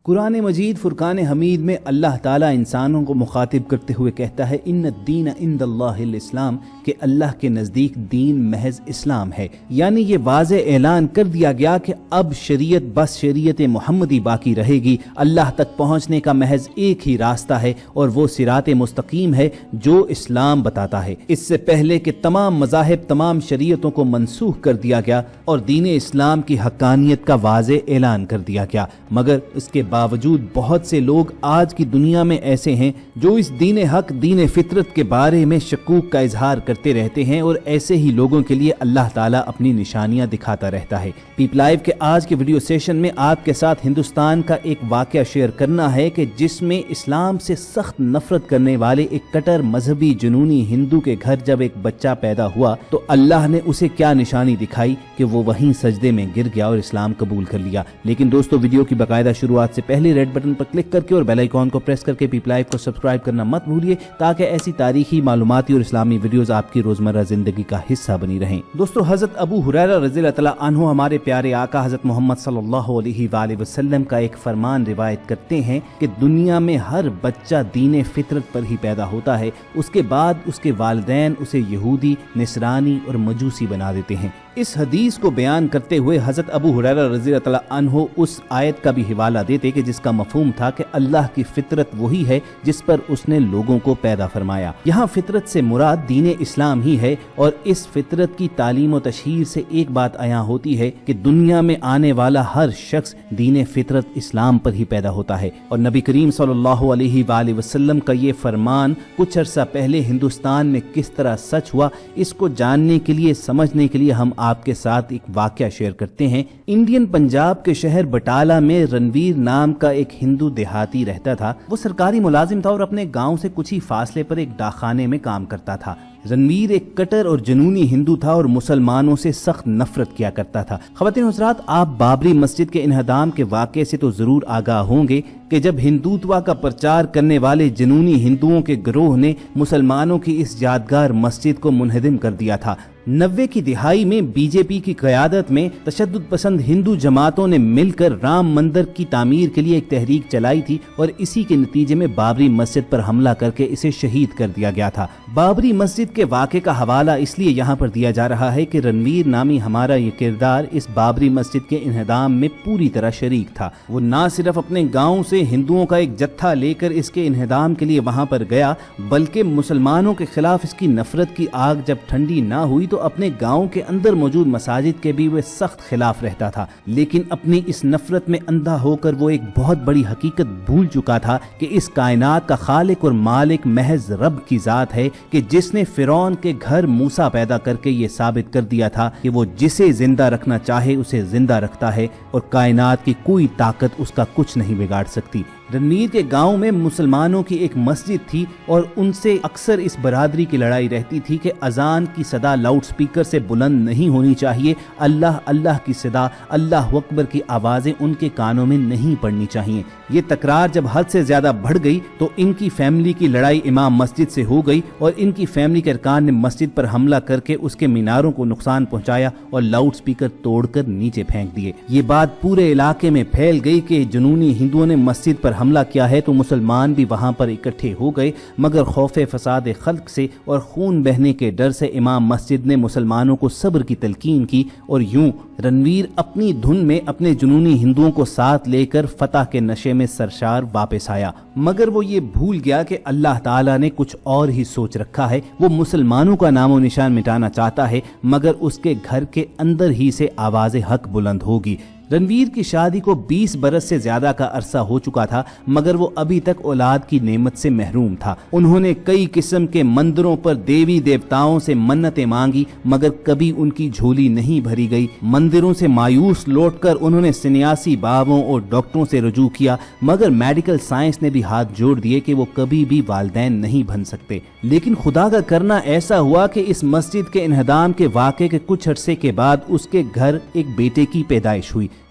قرآن مجید فرقان حمید میں اللہ تعالیٰ انسانوں کو مخاطب کرتے ہوئے کہتا ہے ان الدین عند اللہ الاسلام، کہ اللہ کے نزدیک دین محض اسلام ہے۔ یعنی یہ واضح اعلان کر دیا گیا کہ اب شریعت بس شریعت محمدی باقی رہے گی۔ اللہ تک پہنچنے کا محض ایک ہی راستہ ہے اور وہ صراط مستقیم ہے جو اسلام بتاتا ہے۔ اس سے پہلے کہ تمام مذاہب تمام شریعتوں کو منسوخ کر دیا گیا اور دین اسلام کی حقانیت کا واضح اعلان کر دیا گیا، مگر اس کے باوجود بہت سے لوگ آج کی دنیا میں ایسے ہیں جو اس دین حق دین فطرت کے بارے میں شکوک کا اظہار کرتے رہتے ہیں، اور ایسے ہی لوگوں کے لیے اللہ تعالیٰ اپنی نشانیاں دکھاتا رہتا ہے۔ پیپ لائیو کے آج کے ویڈیو سیشن میں آپ کے ساتھ ہندوستان کا ایک واقعہ شیئر کرنا ہے کہ جس میں اسلام سے سخت نفرت کرنے والے ایک کٹر مذہبی جنونی ہندو کے گھر جب ایک بچہ پیدا ہوا تو اللہ نے اسے کیا نشانی دکھائی کہ وہ وہیں سجدے میں گر گیا اور اسلام قبول کر لیا۔ لیکن دوستو، ویڈیو کی باقاعدہ شروعات سے پہلے ریڈ بٹن پر کلک کر کے اور بیل آئیکن کو پریس کر کے پیپ لائیو کو سبسکرائب کرنا مت بھولیے تاکہ ایسی تاریخی معلوماتی اور اسلامی ویڈیوز آپ کی روزمرہ زندگی کا حصہ بنی رہیں۔ دوستو، حضرت ابو ہریرہ رضی اللہ تعالیٰ عنہ ہمارے پیارے آقا حضرت محمد صلی اللہ علیہ وآلہ وسلم کا ایک فرمان روایت کرتے ہیں کہ دنیا میں ہر بچہ دین فطرت پر ہی پیدا ہوتا ہے، اس کے بعد اس کے والدین اسے یہودی، نصرانی اور مجوسی بنا دیتے ہیں۔ اس حدیث کو بیان کرتے ہوئے حضرت ابو ہریرہ رضی اللہ تعالیٰ عنہ اس آیت کا بھی حوالہ دیتے کہ جس کا مفہوم تھا کہ اللہ کی فطرت وہی ہے جس پر اس نے لوگوں کو پیدا فرمایا۔ یہاں فطرت سے مراد دین اسلام ہی ہے، اور اس فطرت کی تعلیم و تشہیر سے ایک بات عیاں ہوتی ہے کہ دنیا میں آنے والا ہر شخص دین فطرت اسلام پر ہی پیدا ہوتا ہے، اور نبی کریم صلی اللہ علیہ وآلہ وسلم کا یہ فرمان کچھ عرصہ پہلے ہندوستان میں کس طرح سچ ہوا، اس کو جاننے کے لیے سمجھنے کے لیے ہم آپ کے ساتھ ایک واقعہ شیئر کرتے ہیں۔ انڈین پنجاب کے شہر بٹالہ میں رنویر نام کا ایک ہندو دیہاتی رہتا تھا۔ وہ سرکاری ملازم تھا اور اپنے گاؤں سے کچھ ہی فاصلے پر ایک ڈاکخانے میں کام کرتا تھا۔ رنویر ایک کٹر اور جنونی ہندو تھا اور مسلمانوں سے سخت نفرت کیا کرتا تھا۔ خواتین و حضرات، آپ بابری مسجد کے انہدام کے واقعے سے تو ضرور آگاہ ہوں گے کہ جب ہندوتوا کا پرچار کرنے والے جنونی ہندوؤں کے گروہ نے مسلمانوں کی اس یادگار مسجد کو منہدم کر دیا تھا۔ 90 کی دہائی میں بی جے پی کی قیادت میں تشدد پسند ہندو جماعتوں نے مل کر رام مندر کی تعمیر کے لیے ایک تحریک چلائی تھی، اور اسی کے نتیجے میں بابری مسجد پر حملہ کر کے اسے شہید کر دیا گیا تھا۔ بابری مسجد کے واقعے کا حوالہ اس لیے یہاں پر دیا جا رہا ہے کہ رنویر نامی ہمارا یہ کردار اس بابری مسجد کے انہدام میں پوری طرح شریک تھا۔ وہ نہ صرف اپنے گاؤں سے ہندوؤں کا ایک جتھا لے کر اس کے انہدام کے لیے وہاں پر گیا، بلکہ مسلمانوں کے خلاف اس کی نفرت کی آگ جب ٹھنڈی نہ ہوئی تو اپنے گاؤں کے اندر موجود مساجد کے بھی وہ سخت خلاف رہتا تھا۔ لیکن اپنی اس نفرت میں اندھا ہو کر وہ ایک بہت بڑی حقیقت بھول چکا تھا کہ اس کائنات کا خالق اور مالک محض رب کی ذات ہے، کہ جس نے فرعون کے گھر موسیٰ پیدا کر کے یہ ثابت کر دیا تھا کہ وہ جسے زندہ رکھنا چاہے اسے زندہ رکھتا ہے، اور کائنات کی کوئی طاقت اس کا کچھ نہیں بگاڑ سکتی۔ رنویر کے گاؤں میں مسلمانوں کی ایک مسجد تھی، اور ان سے اکثر اس برادری کی لڑائی رہتی تھی کہ اذان کی صدا لاؤڈ سپیکر سے بلند نہیں ہونی چاہیے، اللہ اللہ کی صدا، اللہ اکبر کی آوازیں ان کے کانوں میں نہیں پڑنی چاہیے۔ یہ تکرار جب حد سے زیادہ بڑھ گئی تو ان کی فیملی کی لڑائی امام مسجد سے ہو گئی، اور ان کی فیملی کے ارکان نے مسجد پر حملہ کر کے اس کے میناروں کو نقصان پہنچایا اور لاؤڈ سپیکر توڑ کر نیچے پھینک دیے۔ یہ بات پورے علاقے میں پھیل گئی کہ جنونی ہندوؤں نے مسجد پر حملہ کیا ہے، تو مسلمان بھی وہاں پر اکٹھے ہو گئے، مگر خوف فساد خلق سے اور خون بہنے کے ڈر سے امام مسجد نے مسلمانوں کو صبر کی تلقین کی، اور یوں رنویر اپنی دھن میں اپنے جنونی ہندوؤں کو ساتھ لے کر فتح کے نشے میں سرشار واپس آیا۔ مگر وہ یہ بھول گیا کہ اللہ تعالیٰ نے کچھ اور ہی سوچ رکھا ہے۔ وہ مسلمانوں کا نام و نشان مٹانا چاہتا ہے، مگر اس کے گھر کے اندر ہی سے آواز حق بلند ہوگی۔ رنویر کی شادی کو 20 برس سے زیادہ کا عرصہ ہو چکا تھا، مگر وہ ابھی تک اولاد کی نعمت سے محروم تھا۔ انہوں نے کئی قسم کے مندروں پر دیوی دیوتاؤں سے منتیں مانگی، مگر کبھی ان کی جھولی نہیں بھری گئی۔ مندروں سے مایوس لوٹ کر انہوں نے سنیاسی بابوں اور ڈاکٹروں سے رجوع کیا، مگر میڈیکل سائنس نے بھی ہاتھ جوڑ دیے کہ وہ کبھی بھی والدین نہیں بن سکتے۔ لیکن خدا کا کرنا ایسا ہوا کہ اس مسجد کے انہدام کے واقعے کے کچھ عرصے کے بعد اس کے گھر ایک بیٹے کی پیدائش ہوئی۔